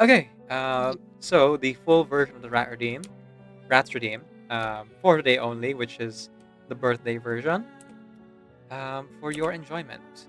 Okay, so the full version of the Rats Redeem, for today only, which is the birthday version, for your enjoyment.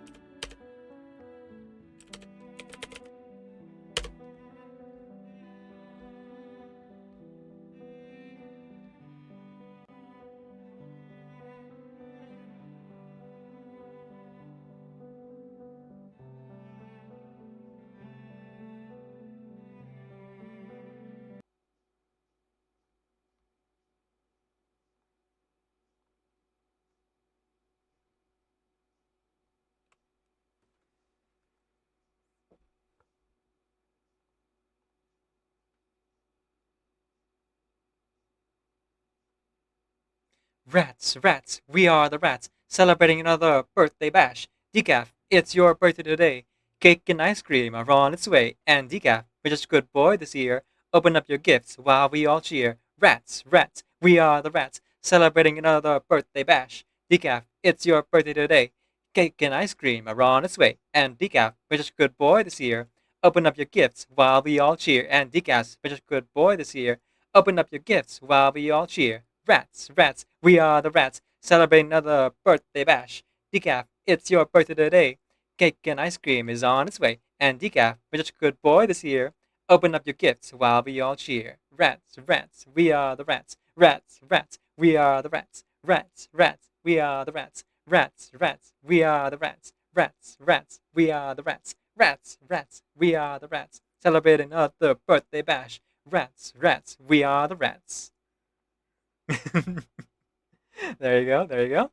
Rats, rats, we are the rats, celebrating another birthday bash. Decaf, it's your birthday today. Cake and ice cream are on its way. And Decaf, we're just a good boy this year. Open up your gifts while we all cheer. Rats, rats, we are the rats, celebrating another birthday bash. Decaf, it's your birthday today. Cake and ice cream are on its way. And Decaf, we're just a good boy this year. Open up your gifts while we all cheer. And Decaf, we're just a good boy this year. Open up your gifts while we all cheer. Rats, rats, we are the rats, celebrating another birthday bash. Decaf, it's your birthday today. Cake and ice cream is on its way. And Decaf, we're just a good boy this year. Open up your gifts while we all cheer. Rats, rats, we are the rats. Rats, rats, we are the rats. Rats, rats, we are the rats. Rats, rats, we are the rats. Rats, rats, we are the rats. Rats, rats, we are the rats. Celebrating another birthday bash. Rats, rats, we are the rats. There you go. There you go.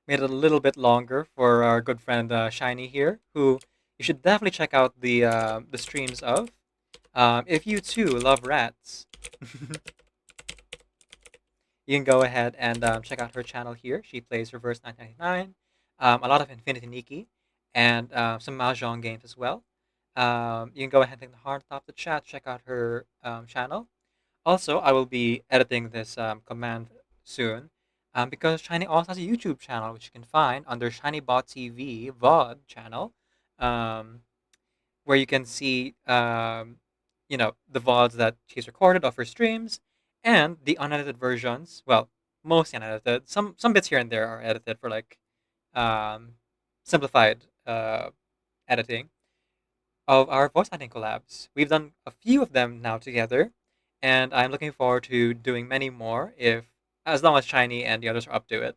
Made it a little bit longer for our good friend Shiny here, who you should definitely check out the streams of. If you too love rats, you can go ahead and check out her channel here. She plays Reverse 999, a lot of Infinity Nikki, and some Mahjong games as well. You can go ahead and click the heart top of the chat, check out her channel. Also, I will be editing this command soon because Shiny also has a YouTube channel, which you can find under ShinyBot TV VOD channel, um, where you can see, the VODs that she's recorded of her streams and the unedited versions. Well, mostly unedited. Some bits here and there are edited for like um, simplified editing of our voice acting collabs. We've done a few of them now together, and I'm looking forward to doing many more if as long as Shiny and the others are up to it.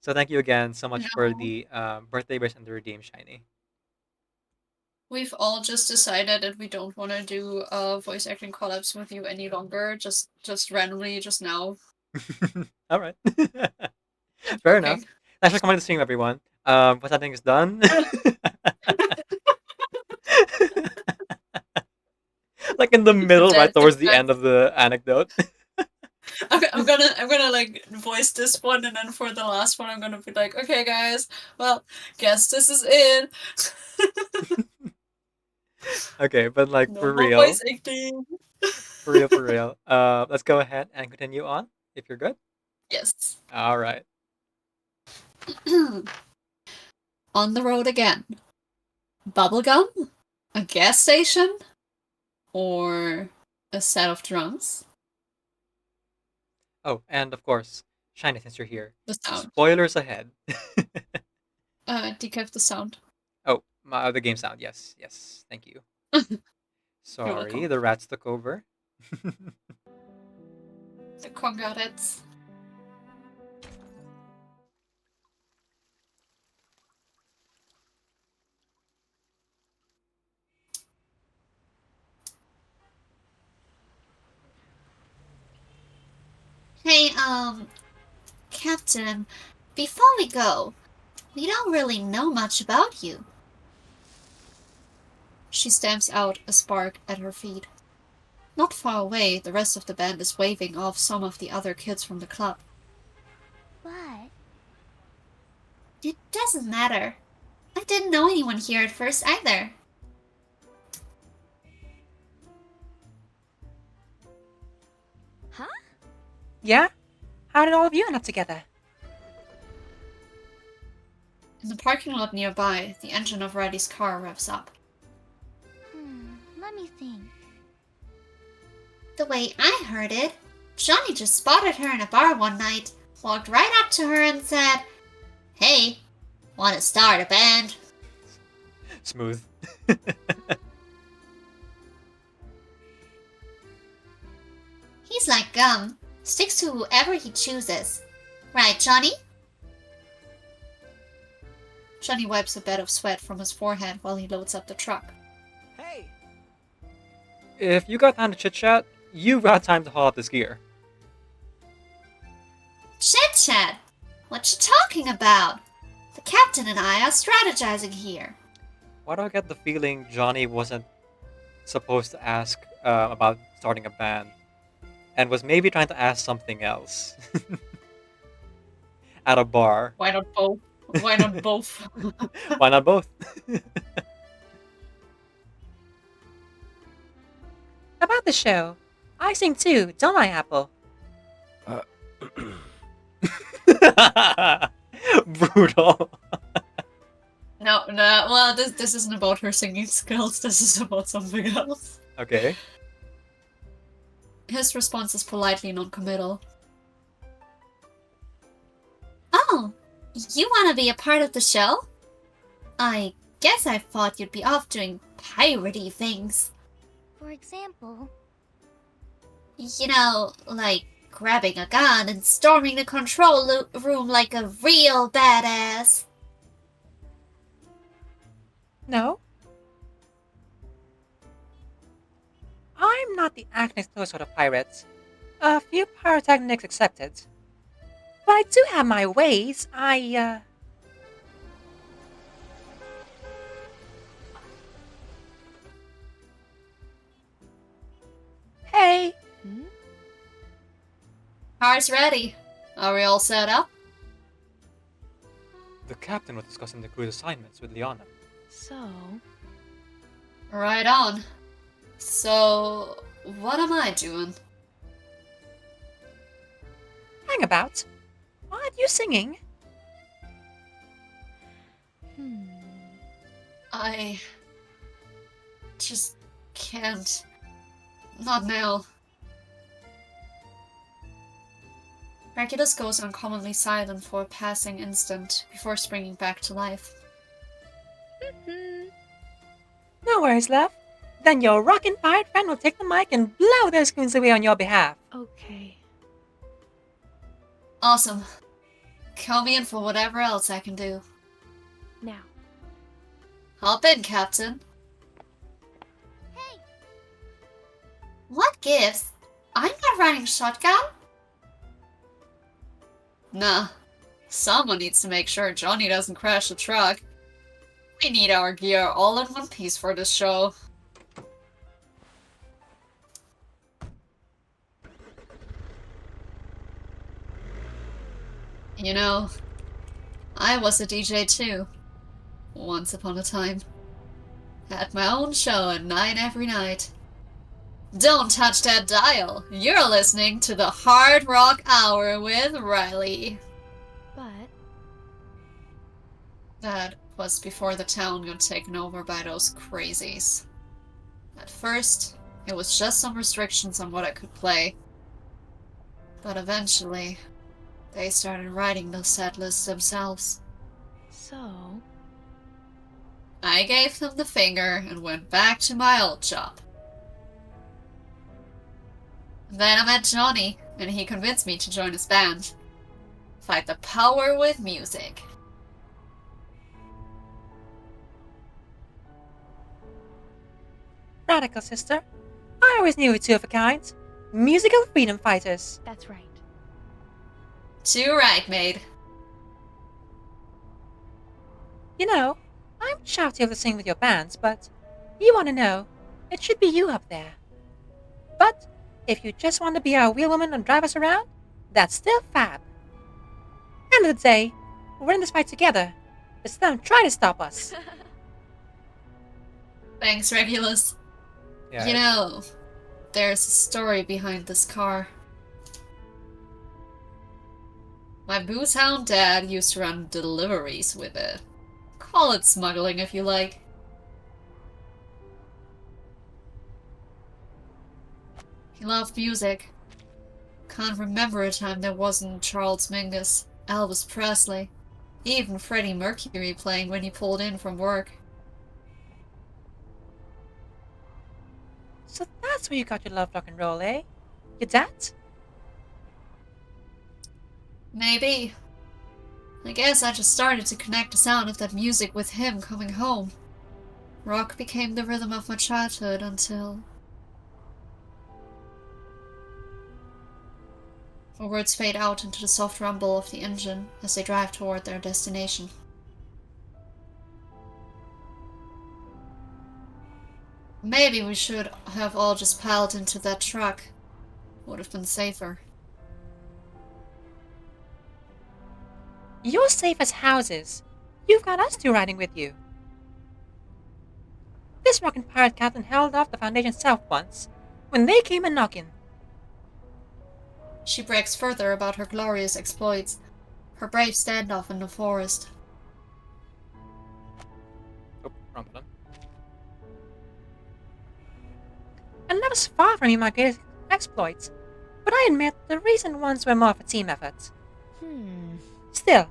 So thank you again so much for No, the birthday wish and the redeem, Shiny. we've all just decided that we don't want to do voice acting collabs with you any longer. Just randomly, just now. All right. Just Fair enough. joking. Thanks for coming to the stream, everyone. Voice acting is done. Like in the middle, right Dead. towards the end of the anecdote. I'm gonna like voice this one, and then for the last one, I'm gonna be like, okay, guys, well, guess this is it. Okay, but like No for more real, voice acting. for real, for real. Let's go ahead and continue on if you're good. Yes. All right. On the road again. Bubblegum? A gas station? Or a set of drums? Oh, and of course, Shiny, since you're here. The sound. Spoilers ahead. Decaf the sound. Oh, the game sound. Yes, yes. Thank you. You're Sorry, welcome. the rats took over. The congrats. Hey, Captain, before we go, we don't really know much about you. She stamps out a spark at her feet. Not far away, the rest of the band is waving off some of the other kids from the club. What? It doesn't matter. I didn't know anyone here at first either. Huh? Yeah? How did all of you end up together? In the parking lot nearby, the engine of Rowdy's car revs up. Let me think. The way I heard it, Johnny just spotted her in a bar one night, walked right up to her and said, "Hey, wanna start a band?" Smooth. He's like gum, sticks to whoever he chooses. Right, Johnny? Johnny wipes a bed of sweat from his forehead while he loads up the truck. Hey! If you got time to chit chat, you've got time to haul up this gear. Chit-chat? What you talking about? The captain and I are strategizing here. Why do I get the feeling Johnny wasn't supposed to ask about starting a band, and was maybe trying to ask something else at a bar? Why not both? Why not both? Why not both? About the show. I sing too, don't I, Apple? Brutal. No, well, this isn't about her singing skills, this is about something else. Okay. His response is politely non-committal. Oh, you wanna be a part of the show? I guess I thought you'd be off doing piratey things. For example, You know, like grabbing a gun and storming the control room like a real badass. No? I'm not the acting sort of pirate. A few pyrotechnics accepted. But I do have my ways. Hey! Car's ready. Are we all set up? The captain was discussing the crew's assignments with Lianna. so... Right on. So, what am I doing? Hang about. Aren't you singing? I just can't. Not now. Regulus goes uncommonly silent for a passing instant before springing back to life. No worries, love. Then your rockin' pirate friend will take the mic and blow those goons away on your behalf. Okay. Awesome. Call me in for whatever else I can do. Now. Hop in, Captain. What gives? I'm not riding shotgun. Nah. Someone needs to make sure Johnny doesn't crash the truck. We need our gear all in one piece for this show. You know, I was a DJ too. Once upon a time. Had my own show at 9 every night. Don't touch that dial! You're listening to the Hard Rock Hour with Riley. But... That was before the town got taken over by those crazies. At first, it was just some restrictions on what I could play. But eventually, they started writing those set lists themselves. So... I gave them the finger and went back to my old job. Then I met Johnny, and he convinced me to join his band. Fight the power with music. Radical sister. I always knew you two of a kind. Musical freedom fighters. That's right. Too right, maid. You know, I'm shouty of to sing with your bands, but you want to know, it should be you up there. But if you just want to be our wheelwoman and drive us around, that's still fab. End of the day, we're in this fight together. Just don't try to stop us. Thanks, Regulus. Yeah. You know, there's a story behind this car. My booze hound dad used to run deliveries with it. Call it smuggling if you like. He loved music. Can't remember a time there wasn't Charles Mingus, Elvis Presley, even Freddie Mercury playing when he pulled in from work. So that's where you got your love rock and roll, eh? Your dad? Maybe. I guess I just started to connect the sound of that music with him coming home. Rock became the rhythm of my childhood until... The words fade out into the soft rumble of the engine as they drive toward their destination. Maybe we should have all just piled into that truck. Would have been safer. You're safe as houses. You've got us two riding with you. This rockin' pirate captain held off the Foundation self once, when they came a-knockin'. She brags further about her glorious exploits, her brave standoff in the forest. Oh, wrong button. And that was far from being my greatest exploits, but I admit the recent ones were more of a team effort. Still,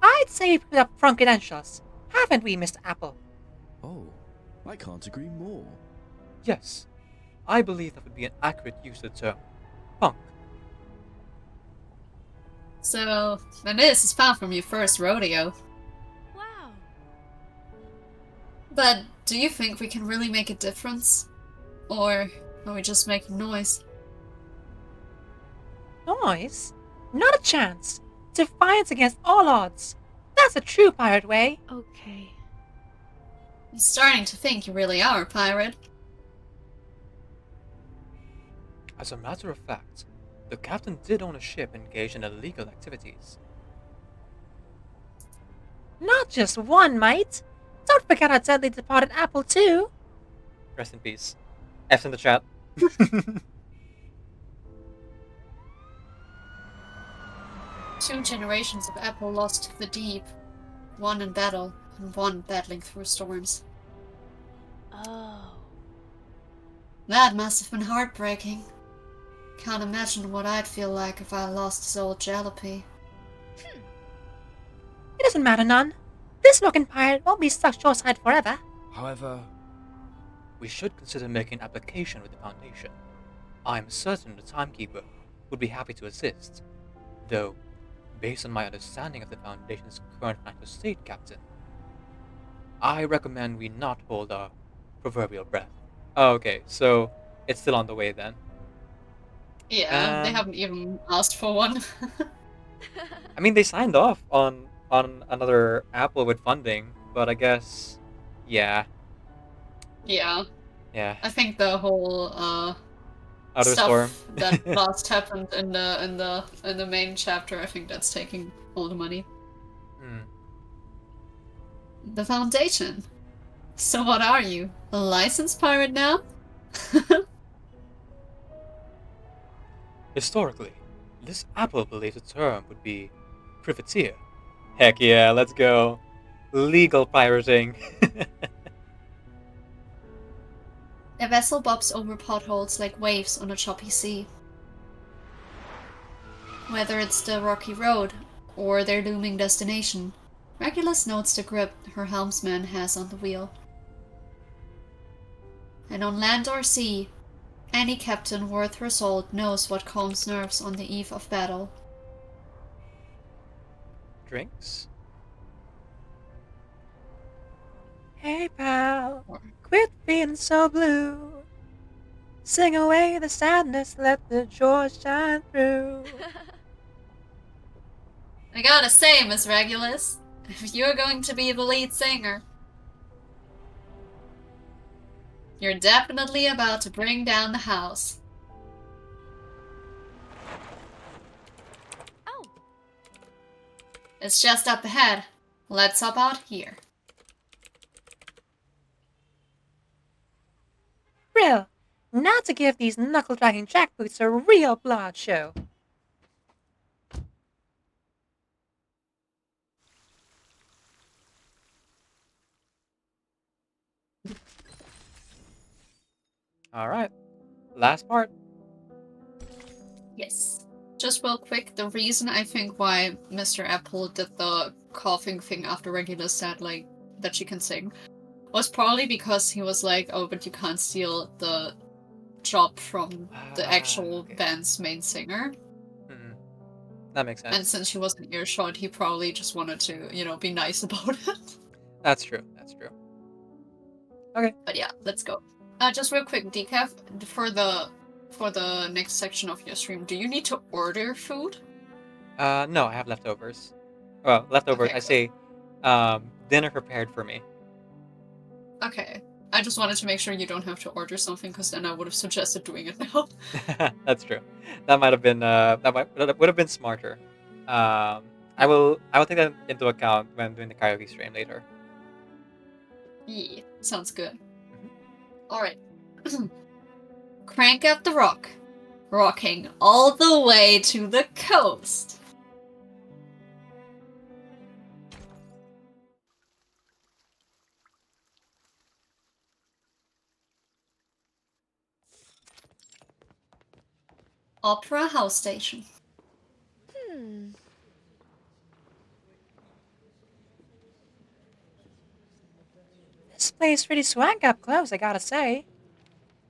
I'd say we put up front credentials, haven't we, Mr. Apple? Oh, I can't agree more. Yes, I believe that would be an accurate use of the term. Punk. So, and this is far from your first rodeo. Wow. But do you think we can really make a difference? Or are we just making noise? Noise? Not a chance. Defiance against all odds. That's a true pirate way. Okay. I'm starting to think you really are a pirate. As a matter of fact, the captain did own a ship engaged in illegal activities. Not just one, mate. Don't forget our deadly departed Apple, too. Rest in peace. F's in the chat. 2 generations of Apple lost to the deep. One in battle, and one battling through storms. Oh. That must have been heartbreaking. Can't imagine what I'd feel like if I lost this old jalopy. It doesn't matter none. This looking pirate won't be stuck shoreside forever. However, We should consider making an application with the Foundation. I'm certain the Timekeeper would be happy to assist, though, based on my understanding of the Foundation's current financial state, Captain, I recommend we not hold our proverbial breath. Oh, okay, so it's still on the way then. Yeah, they haven't even asked for one. I mean, they signed off on another Apple with funding, but I guess, yeah, Yeah, yeah. I think the whole Outer stuff Storm. that last happened in the main chapter, I think that's taking all the money. Hmm. The Foundation. So what are you? A licensed pirate now? Historically, this Apple believes the term would be privateer. Heck yeah, let's go. Legal pirating. A vessel bobs over potholes like waves on a choppy sea. Whether it's the rocky road or their looming destination, Regulus notes the grip her helmsman has on the wheel. And on land or sea, any captain worth her salt knows what calms nerves on the eve of battle. Drinks? Hey, pal, quit being so blue. Sing away the sadness, let the joy shine through. I gotta say, Miss Regulus, if you're going to be the lead singer, you're definitely about to bring down the house. Oh. It's just up ahead. Let's hop out here. Brill, now to give these knuckle-dragging jackboots a real blowout show. Alright. Last part. Yes. Just real quick, the reason I think why Mr. Apple did the coughing thing after Regulus said, like, that she can sing was probably because he was like, oh, but you can't steal the job from the actual Okay. band's main singer. Mhm. That makes And sense. since she was an earshot, he probably just wanted to, be nice about it. That's true. That's true. Okay. But yeah, let's go. Just real quick, Decaf, for the next section of your stream, do you need to order food? No, I have leftovers. Well, leftovers. Okay, I good. say, dinner prepared for me. Okay. I just wanted to make sure you don't have to order something, because then I would have suggested doing it now. That's true. That might have been that would have been smarter. I will take that into account when doing the karaoke stream later. Yeah, sounds good. Mhm. Alright. Crank up the rock. Rocking all the way to the coast. Opera House Station. Hmm. This place really swag up close, I gotta say.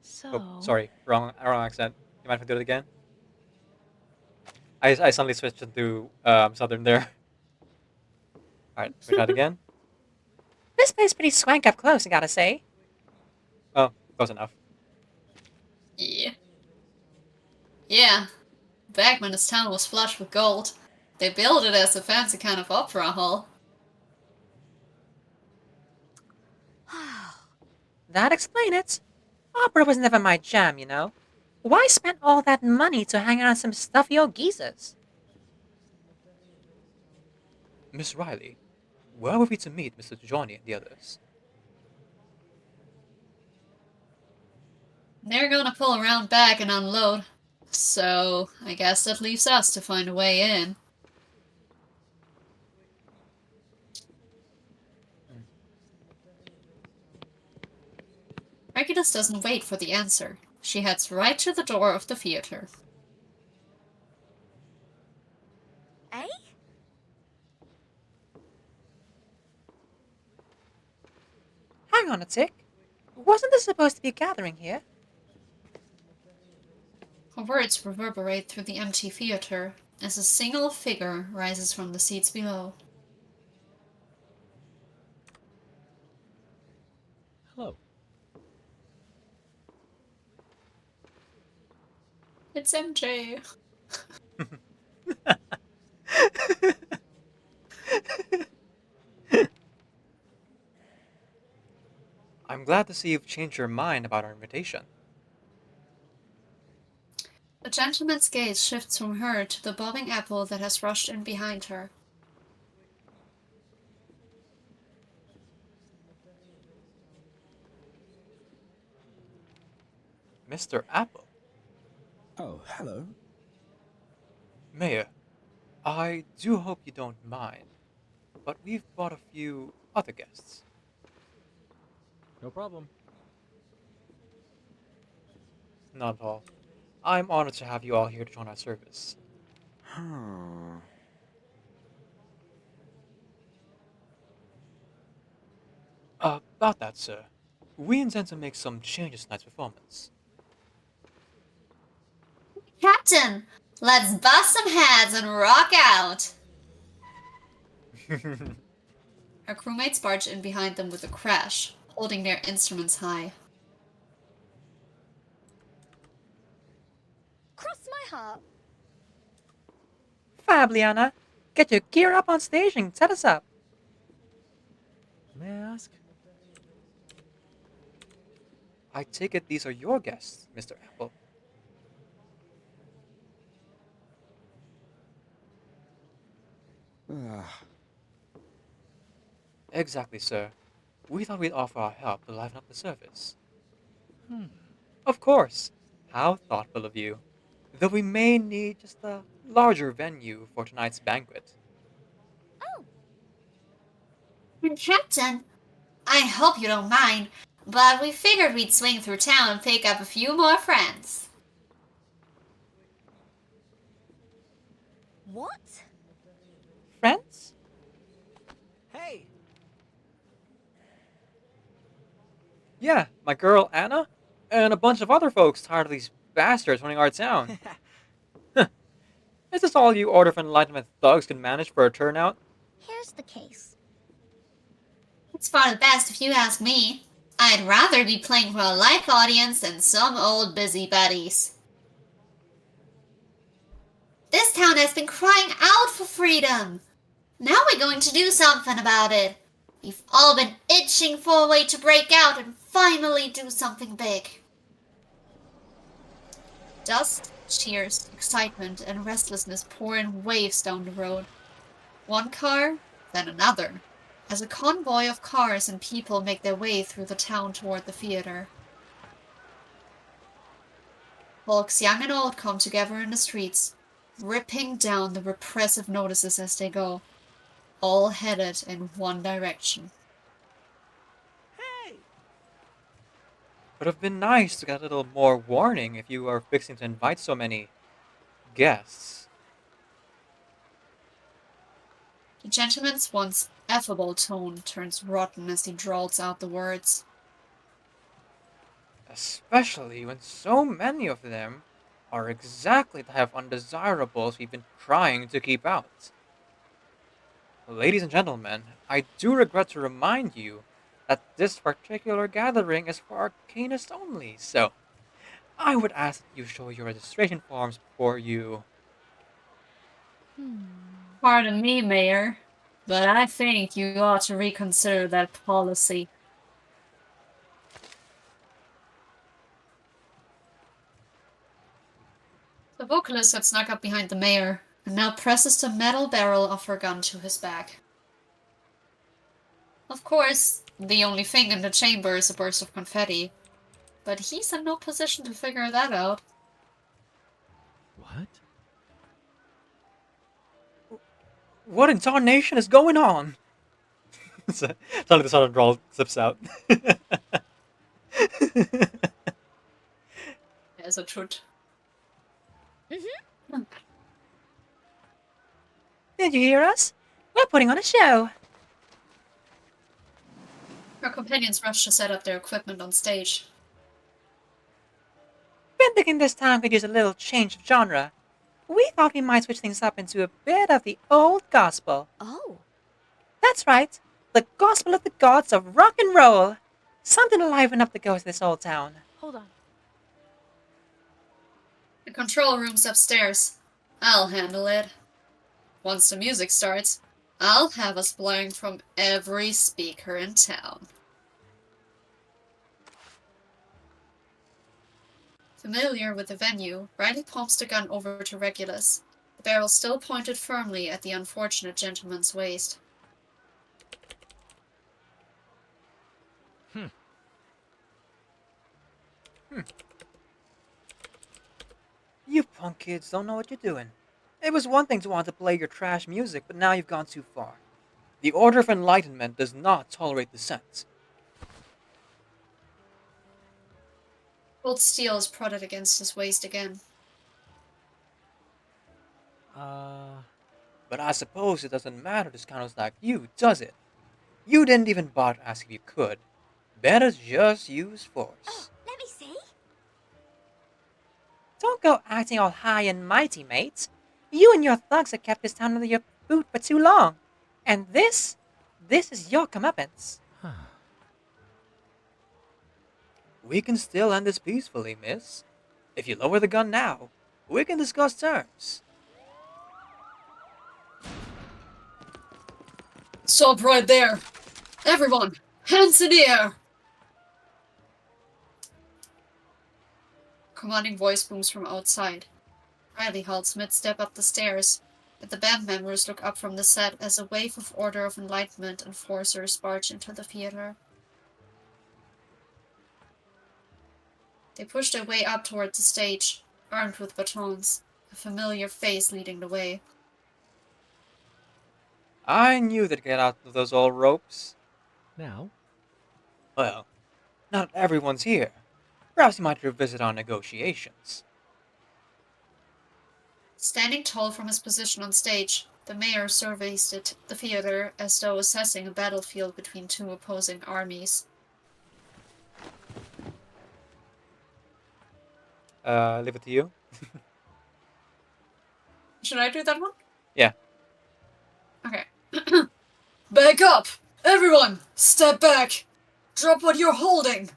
So. Oh, sorry, wrong accent. You mind if I do it again? I suddenly switched into southern there. All right, we try it again. This place pretty swank up close, I gotta say. Oh, close enough. Yeah. Yeah. Back when this town was flush with gold, they built it as a fancy kind of opera hall. That explain it. Opera was never my jam, you know. Why spend all that money to hang around some stuffy old geezers? Miss Riley, where were we to meet Mr. Johnny and the others? They're gonna pull around back and unload. So, I guess that leaves us to find a way in. Hmm. Regulus doesn't wait for the answer. She heads right to the door of the theater. Eh? Hang on a tick. Wasn't this supposed to be a gathering here? Her words reverberate through the empty theater as a single figure rises from the seats below. Hello. It's MJ. I'm glad to see you've changed your mind about our invitation. The gentleman's gaze shifts from her to the bobbing apple that has rushed in behind her. Mr. Apple? Oh, hello. Mayor, I do hope you don't mind, but we've brought a few other guests. No problem. Not at all. I'm honored to have you all here to join our service. Hmm. About that, sir, we intend to make some changes to tonight's performance. Captain, let's bust some heads and rock out. Her crewmates barge in behind them with a crash, holding their instruments high. Cross my heart. Fab, Lianna. Get your gear up on stage and set us up. May I ask? I take it these are your guests, Mr. Apple. Ah, Exactly, sir. We thought we'd offer our help to liven up the service. hmm. Of course. How thoughtful of you. Though we may need just a larger venue for tonight's banquet. Oh. Captain, I hope you don't mind. but we figured we'd swing through town and pick up a few more friends. What? Friends? Hey! Yeah, my girl Anna, and a bunch of other folks tired of these bastards running our town. Is this all you Order of Enlightenment thugs can manage for a turnout? Here's the case. It's for the best if you ask me. I'd rather be playing for a live audience than some old busybodies. This town has been crying out for freedom. Now we're going to do something about it. We've all been itching for a way to break out and finally do something big. Dust, cheers, excitement, and restlessness pour in waves down the road. One car, then another, as a convoy of cars and people make their way through the town toward the theater. Folks young and old come together in the streets, ripping down the repressive notices as they go, all headed in one direction. Hey! Would have been nice to get a little more warning if you are fixing to invite so many guests. The gentleman's once affable tone turns rotten as he drawls out the words. Especially when so many of them are exactly the type of undesirables we've been trying to keep out. Ladies and gentlemen, I do regret to remind you that this particular gathering is for Arcanists only, so I would ask that you show your registration forms before you. Pardon me, Mayor, but I think you ought to reconsider that policy. The vocalist had snuck up behind the mayor, and now presses the metal barrel of her gun to his back. Of course, the only thing in the chamber is a burst of confetti, but he's in no position to figure that out. What? What in tarnation is going on? Suddenly the sudden drawl slips out. As it should. Did you hear us? We're putting on a show. Her companions rush to set up their equipment on stage. Been thinking this town could use a little change of genre. We thought we might switch things up into a bit of the old gospel. Oh. That's right, the gospel of the gods of rock and roll. Something to liven up the ghost of this old town. Hold on. The control room's upstairs. I'll handle it. Once the music starts, I'll have us blaring from every speaker in town. Familiar with the venue, Riley pumps the gun over to Regulus, the barrel still pointed firmly at the unfortunate gentleman's waist. You punk kids don't know what you're doing. It was one thing to want to play your trash music, but now you've gone too far. The Order of Enlightenment does not tolerate dissent. Cold steel is prodded against his waist again. But I suppose it doesn't matter to scoundrels like you, does it? You didn't even bother to ask if you could. Better just use force. Let me see. Don't go acting all high and mighty, mate. You and your thugs have kept this town under your boot for too long. And this is your comeuppance. We can still end this peacefully, miss. If you lower the gun now, we can discuss terms. Stop right there! Everyone, hands in the air! Commanding voice booms from outside. Riley halts mid-step up the stairs, but the band members look up from the set as a wave of Order of Enlightenment enforcers barge into the theater. They push their way up toward the stage, armed with batons, a familiar face leading the way. I knew they'd get out of those old ropes. Now? Well, Not everyone's here. Perhaps you might revisit our negotiations. Standing tall from his position on stage, the mayor surveys the theater as though assessing a battlefield between two opposing armies. Leave it to you. Should I do that one? Yeah. Okay. Back up! Everyone! Step back! Drop what you're holding!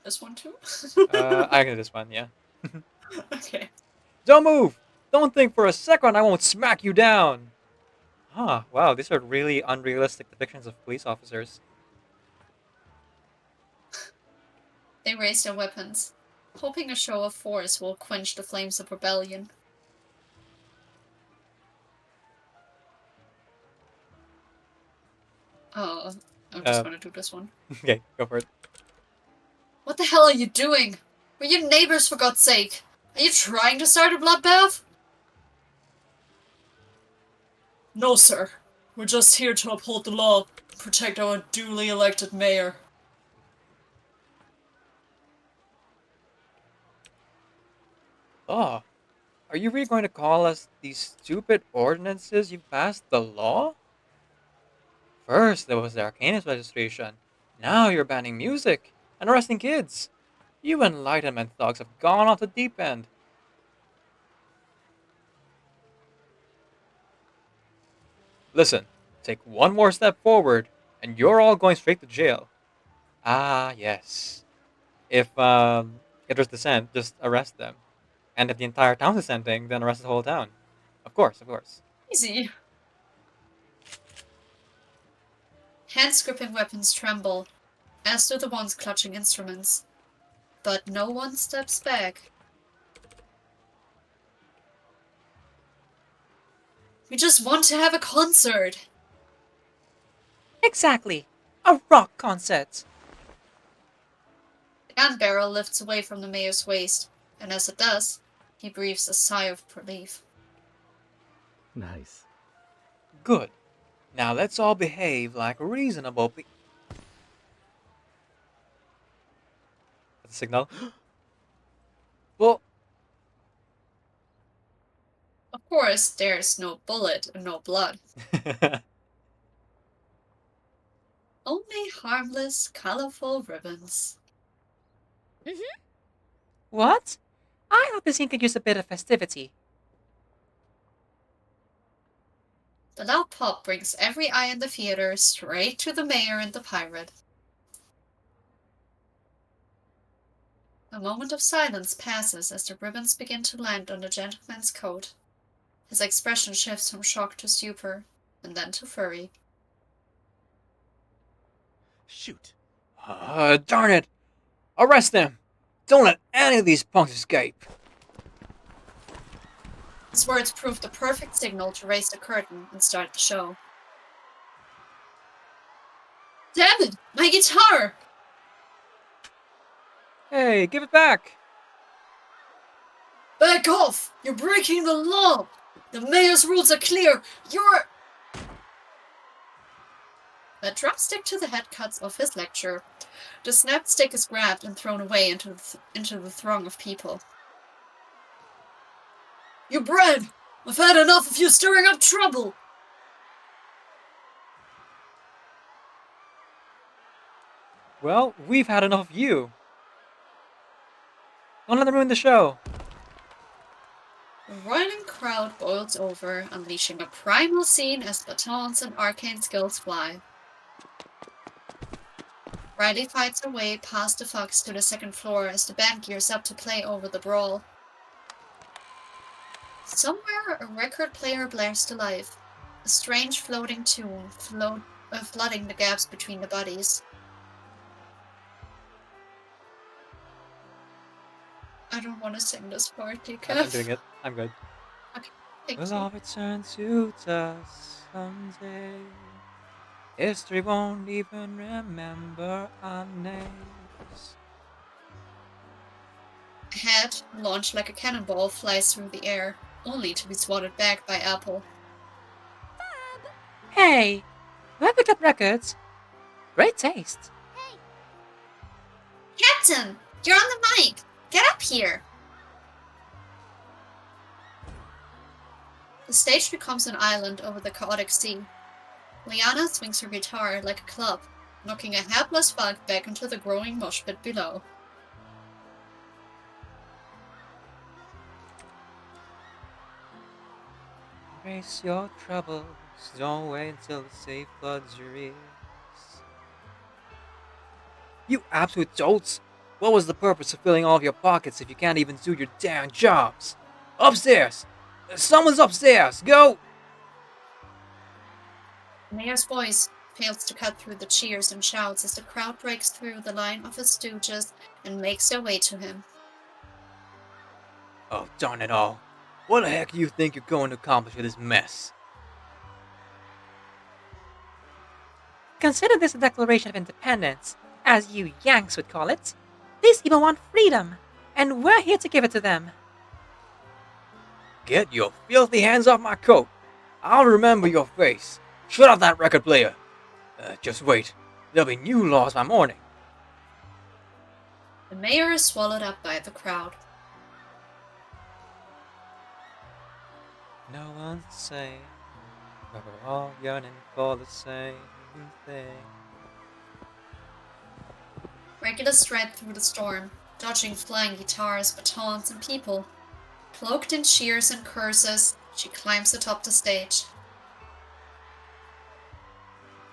This one too? I can do this one, yeah. Okay. Don't move! Don't think for a second I won't smack you down! Huh, wow, these are really unrealistic depictions of police officers. They raise their weapons, hoping a show of force will quench the flames of rebellion. Oh, I'm just gonna do this one. Okay, go for it. What the hell are you doing? We're your neighbors, for God's sake! Are you trying to start a bloodbath? No, sir. We're just here to uphold the law, protect our duly elected mayor. Oh, are you really going to call us these stupid ordinances you passed the law? First there was the Arcanist registration, now you're banning music and arresting kids. You Enlightenment thugs have gone off the deep end. Listen, take one more step forward, and you're all going straight to jail. Ah, yes. If there's dissent, just arrest them. And if the entire town's dissenting, then arrest the whole town. Of course, of course. Easy. Hands gripping weapons tremble, as do the ones clutching instruments. But no one steps back. We just want to have a concert. Exactly. A rock concert. The gun barrel lifts away from the mayor's waist, and as it does, he breathes a sigh of relief. Nice. Good. Now let's all behave like reasonable pe- That's a signal. Well, Of course, there's no bullet and no blood. Only harmless, colorful ribbons. What? I thought the scene could use a bit of festivity. The loud pop brings every eye in the theater straight to the mayor and the pirate. A moment of silence passes as the ribbons begin to land on the gentleman's coat. His expression shifts from shock to stupor, and then to fury. Shoot. Darn it! Arrest them! Don't let any of these punks escape! His words prove the perfect signal to raise the curtain and start the show. Damn it! My guitar! Hey, give it back! Back off! You're breaking the law! The mayor's rules are clear! You're... A drumstick to the head cuts off his lecture. The snapped stick is grabbed and thrown away into the throng of people. You bred! I've had enough of you stirring up trouble! Well, we've had enough of you. Don't let them ruin the show. The roiling crowd boils over, unleashing a primal scene as batons and arcane skills fly. Riley fights her way past the fox to the second floor as the band gears up to play over the brawl. Somewhere, a record player blares to life, a strange floating tune flooding the gaps between the bodies. I don't want to sing this part, Deacon. I'm doing it. I'm good. Thank Will you. all return to us someday? History won't even remember our names. A head, launched like a cannonball, flies through the air, only to be swatted back by Apple. Hey, whoever got records? Great taste. Captain, you're on the mic. Get up here. The stage becomes an island over the chaotic sea. Lianna swings her guitar like a club, knocking a helpless bug back into the growing mosh pit below. Embrace your troubles. Don't wait until the sea floods your ears. You absolute dolts! What was the purpose of filling all of your pockets if you can't even do your damn jobs? Upstairs! Someone's upstairs! Go! The mayor's voice fails to cut through the cheers and shouts as the crowd breaks through the line of his stooges and makes their way to him. Oh, darn it all. What the heck do you think you're going to accomplish with this mess? Consider this a declaration of independence, as you Yanks would call it. These people want freedom, and we're here to give it to them. Get your filthy hands off my coat! I'll remember your face. Shut off that record player. Just wait. There'll be new laws by morning. The mayor is swallowed up by the crowd. No one's safe, but we're all yearning for the same thing. Regulus strides through the storm, dodging flying guitars, batons, and people. Cloaked in cheers and curses, she climbs atop the stage.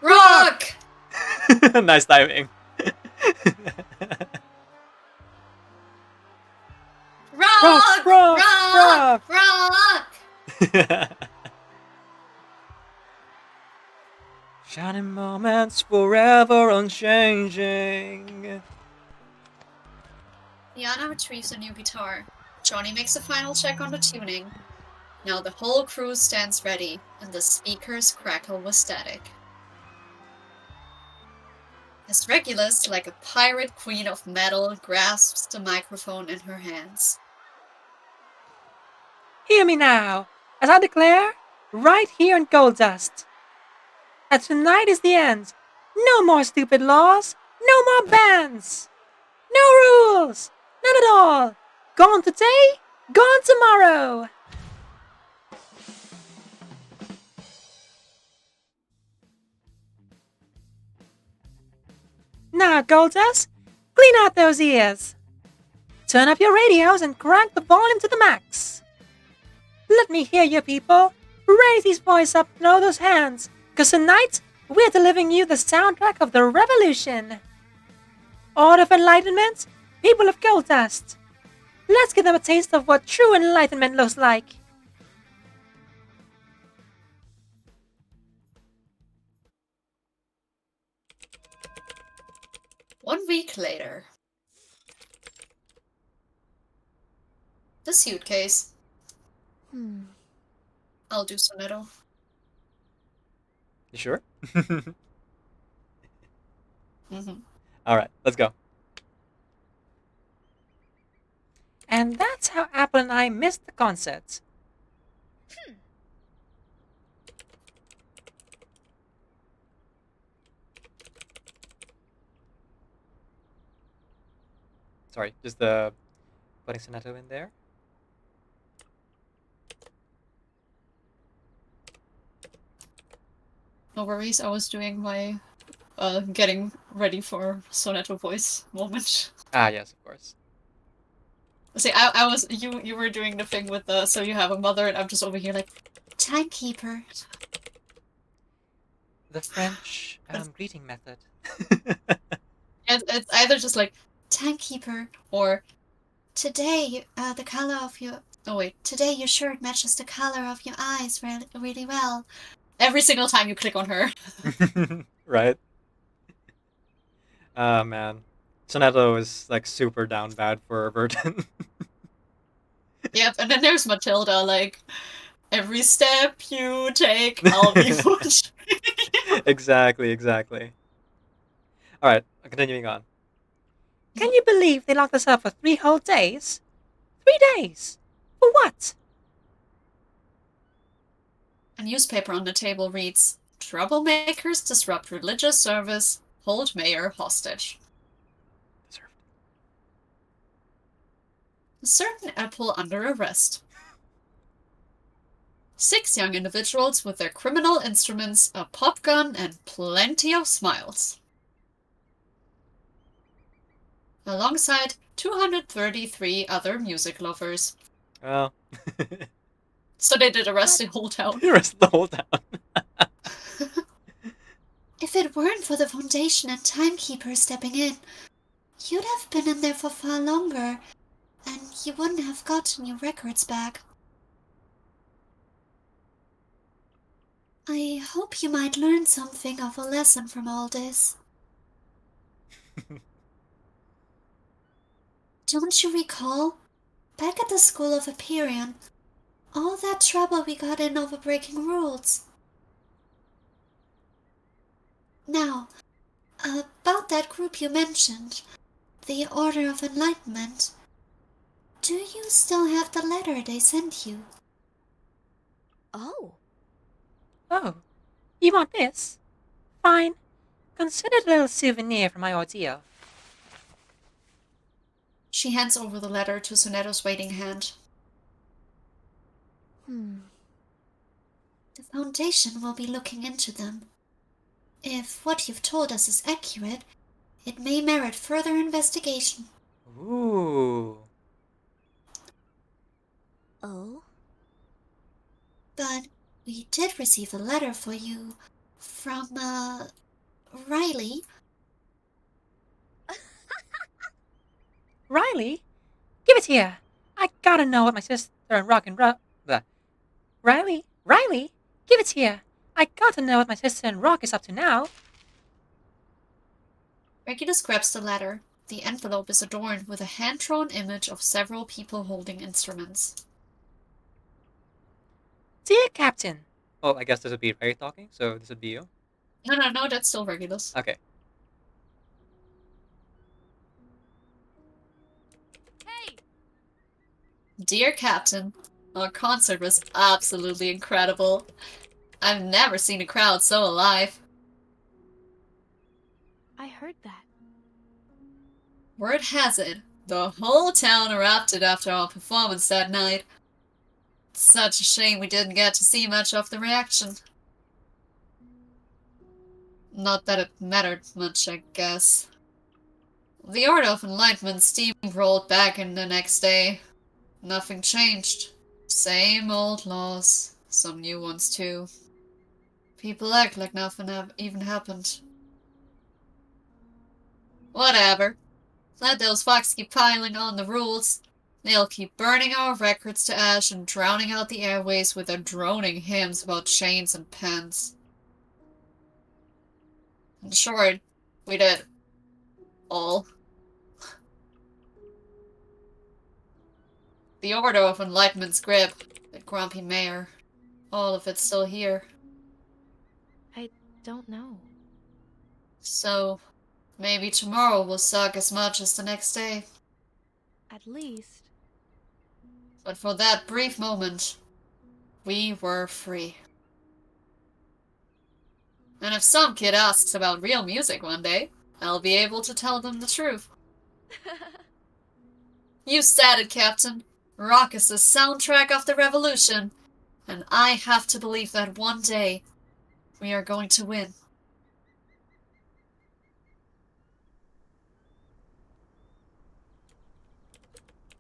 Rock! Nice timing. Rock! Rock! Rock! Rock! Shining moments forever unchanging. Lianna retrieves a new guitar. Johnny makes a final check on the tuning. Now the whole crew stands ready, and the speakers crackle with static. As Regulus, like a pirate queen of metal, grasps the microphone in her hands. Hear me now, as I declare, right here in Gold Dust, that tonight is the end. No more stupid laws, no more bans, no rules, none at all. Gone today, gone tomorrow. Now, Gold Dust, clean out those ears. Turn up your radios and crank the volume to the max. Let me hear you, people. Raise his voice up, throw those hands, because tonight we're delivering you the soundtrack of the revolution. Order of enlightenment, people of Gold Dust. Let's give them a taste of what true enlightenment looks like. One week later. The suitcase. I'll do Sonetto. You sure? Mm-hmm. Alright, let's go. And that's how Apple and I missed the concert. Sorry, just putting Sonetto in there. No worries, I was doing my getting ready for Sonetto voice moment. Ah, yes, of course. See, I was you were doing the thing with the so you have a mother and I'm just over here like timekeeper. The French greeting method. It's either just like timekeeper or today the color of your today your shirt matches the color of your eyes really, really well. Every single time you click on her. Right? Oh, man. Sonetto is, like, super down bad for Burton. Yep, and then there's Matilda, like, every step you take, I'll be watching. Exactly. Alright, continuing on. Can you believe they locked us up for 3 whole days? 3 days? For what? A newspaper on the table reads, Troublemakers disrupt religious service, hold mayor hostage. Deserved. A certain apple under arrest. 6 young individuals with their criminal instruments, a pop gun, and plenty of smiles. Alongside 233 other music lovers. Well, So they did arrest the whole town. the rest of the whole town. If it weren't for the foundation and timekeeper stepping in, you'd have been in there for far longer, and you wouldn't have gotten your records back. I hope you might learn something of a lesson from all this. Don't you recall? Back at the School of Hyperion, all that trouble we got in over breaking rules. Now, about that group you mentioned, the Order of Enlightenment, do you still have the letter they sent you? Oh. Oh, you want this? Fine. Consider it a little souvenir from my ordeal. She hands over the letter to Sonetto's waiting hand. The Foundation will be looking into them. If what you've told us is accurate, it may merit further investigation. Ooh. Oh? But we did receive a letter for you from, Riley. Riley? Give it here. I gotta know what my sister and Rock and Rock. Riley? Riley? Give it here. I gotta know what my sister and Rock is up to now. Regulus grabs the letter. The envelope is adorned with a hand-drawn image of several people holding instruments. Dear Captain. Well, I guess this would be Ray talking, so this would be you. No, that's still Regulus. Okay. Hey! Dear Captain, our concert was absolutely incredible. I've never seen a crowd so alive. I heard that. Word has it, the whole town erupted after our performance that night. It's such a shame we didn't get to see much of the reaction. Not that it mattered much, I guess. The Order of Enlightenment steamrolled back in the next day. Nothing changed. Same old laws, some new ones too. People act like nothing even happened. Whatever. Let those fucks keep piling on the rules. They'll keep burning our records to ash and drowning out the airways with their droning hymns about chains and pens. In short, we did. All. The Order of Enlightenment's grip, the grumpy mayor, all of it's still here. I don't know. So, maybe tomorrow will suck as much as the next day. At least. But for that brief moment, we were free. And if some kid asks about real music one day, I'll be able to tell them the truth. You said it, Captain. Rock is the soundtrack of the revolution. And I have to believe that one day, we are going to win.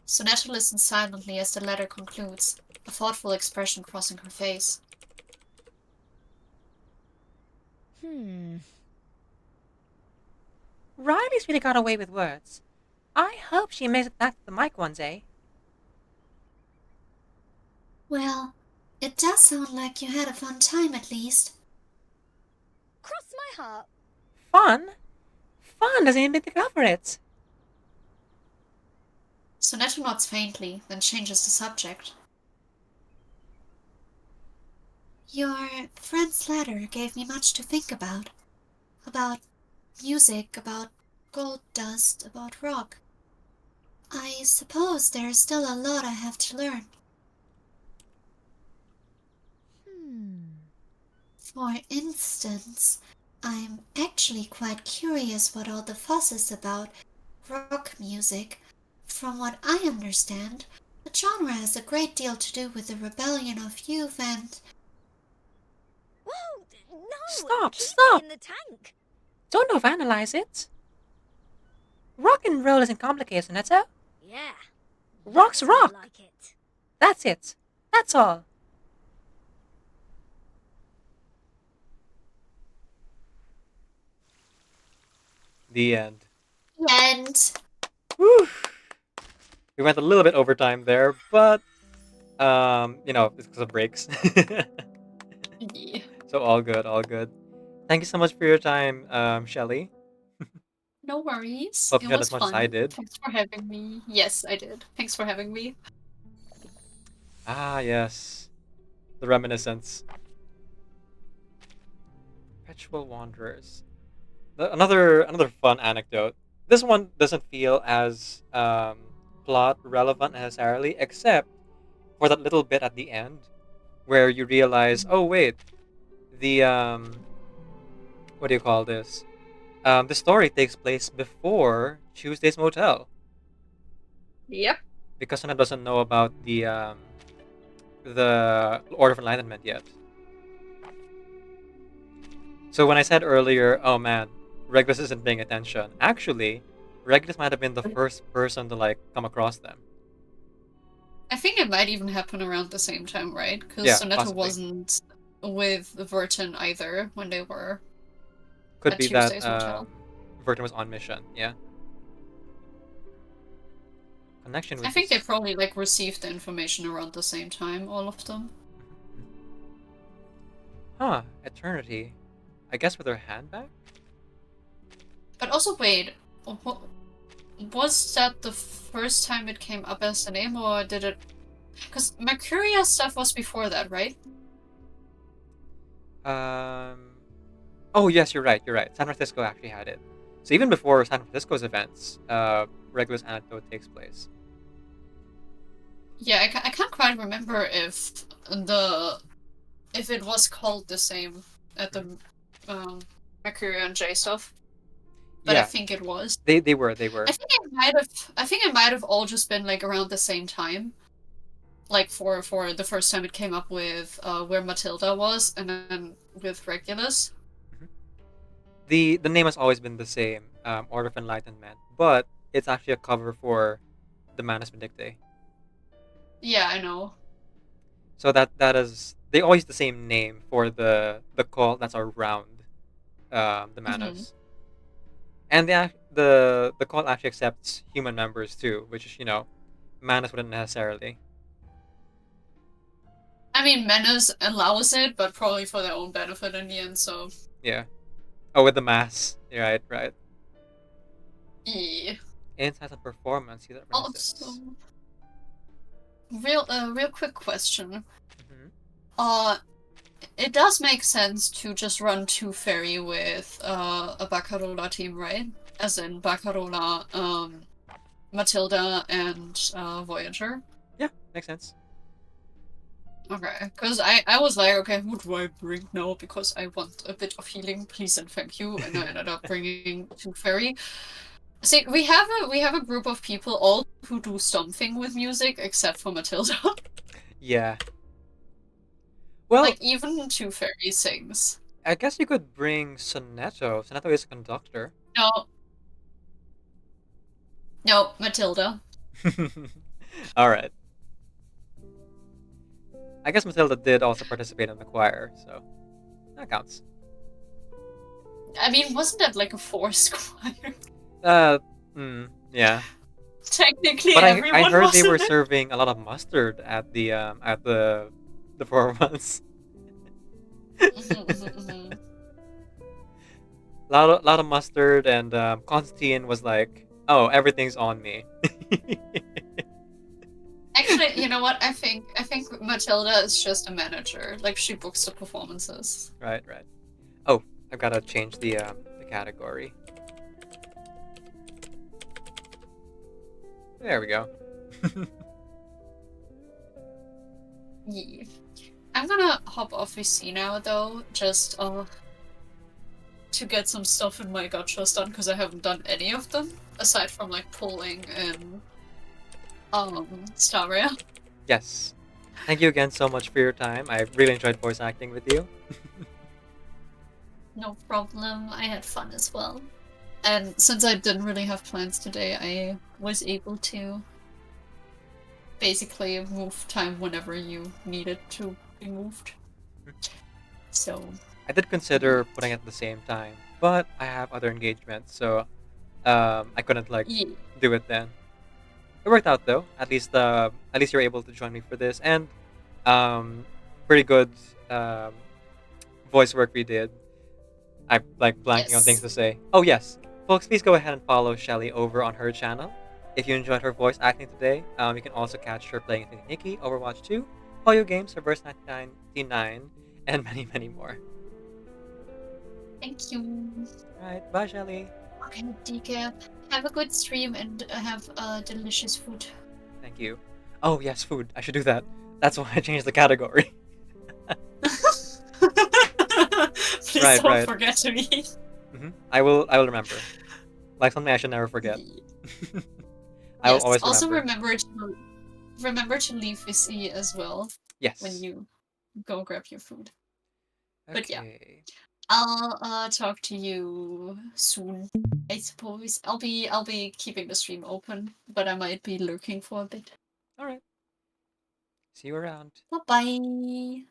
Sonetto listens silently as the letter concludes, a thoughtful expression crossing her face. Riley's really got away with words. I hope she makes it back to the mic one day. Well, it does sound like you had a fun time at least. Cross my heart. Fun? Fun doesn't even cover it. Sonetto nods faintly, then changes the subject. Your friend's letter gave me much to think about. About music, about gold dust, about rock. I suppose there's still a lot I have to learn. For instance, I'm actually quite curious what all the fuss is about rock music. From what I understand, the genre has a great deal to do with the rebellion of youth and... Whoa! No! Stop, Keep stop! it in the tank! Don't overanalyze it. Rock and roll isn't complicated, Sonetto. Yeah. Rock's that's how I rock. like it. That's it. That's all. The end. And... Whew. We went a little bit overtime there, but it's because of breaks. Yeah. So all good, all good. Thank you so much for your time, Shelly. No worries. Hope It you had was as much as I fun. did. Thanks for having me. Yes, I did. Thanks for having me. Ah, yes. The reminiscence. Perpetual Wanderers. Another fun anecdote. This one doesn't feel as plot relevant necessarily, except for that little bit at the end where you realize, oh wait, the what do you call this? The story takes place before Tuesday's Motel Yep. because Sonnet doesn't know about the Order of Enlightenment yet. So when I said earlier, oh man, Regulus isn't paying attention. Actually, Regulus might have been the first person to like come across them. I think it might even happen around the same time, right? Because Yeah, Sonetto possibly. wasn't with Verton either when they were Could at be that Tuesday's Motel. Verton was on mission. Yeah. Connection with I think they this- probably like received the information around the same time, all of them. Huh? Eternity. I guess with her hand back. But also, wait, was that the first time it came up as a name, or did it? Because Mercuria stuff was before that, right? Oh yes, you're right. You're right. San Francisco actually had it. So even before San Francisco's events, Regulus Anecdote takes place. Yeah, I can't quite remember if it was called the same at the Mercuria and J stuff. But I Yeah, think it was. they were. I think it might have all just been like around the same time. Like for the first time it came up with where Matilda was, and then with Regulus. The name has always been the same, Order of Enlightenment, but it's actually a cover for the Manus Vindictae. Yeah, I know. So that is they always use the same name for the call that's around the Manus. And the call actually accepts human members too, which is Manus wouldn't necessarily. I mean, Menace allows it, but probably for their own benefit in the end. So Yeah. Oh, with the mass. Yeah, right. yeah. Insights and performance. See that Also, reminiscence. real quick question. Mhm. It does make sense to just run two ferry with a Baccarola team, right? As in Baccarola, Matilda, and Voyager. Yeah, makes sense. Okay, because I was like, okay, who do I bring now? Because I want a bit of healing, please and thank you. And I ended up bringing two fairy. See, we have a group of people all who do something with music except for Matilda. Yeah. Well, Like even two fairy sings. I guess you could bring Sonetto. Sonetto is a conductor. No, Matilda. All right. I guess Matilda did also participate in the choir, so that counts. I mean, wasn't that like a forced choir? Yeah. Technically, But I everyone heard was they in were it. serving a lot of mustard at the performance. lot of mustard, and Constantine was like, "Oh, everything's on me." Actually, you know what? I think Matilda is just a manager. Like she books the performances. Right. Oh, I've got to change the category. There we go. Yeah. I'm gonna hop off VC now though, just to get some stuff in my gotchas done because I haven't done any of them aside from like pulling and Staria. Yes. Thank you again so much for your time. I really enjoyed voice acting with you. No problem. I had fun as well. And since I didn't really have plans today, I was able to basically move time whenever you needed to be moved. So I did consider putting it at the same time, but I have other engagements, so I couldn't like yeah. do it then. It worked out though. At least you're able to join me for this, and pretty good um, voice work we did. I like blanking on things to Yes. say. Oh yes, folks, please go ahead and follow Shelly over on her channel. If you enjoyed her voice acting today, you can also catch her playing Nikki, Overwatch 2, Poyo Games, Reverse 99, and many, many more. Thank you. Alright, bye Shelly. Okay, decaf. Have a good stream and have delicious food. Thank you. Oh yes, food. I should do that. That's why I changed the category. Please Right, don't right. forget to eat. I will remember. Like something I should never forget. I will Yes. always Also remember. remember to leave VC as well Yes. when you go grab your food. But yeah. Okay. I'll talk to you soon. I suppose I'll be keeping the stream open, but I might be lurking for a bit. Alright. See you around. Bye bye.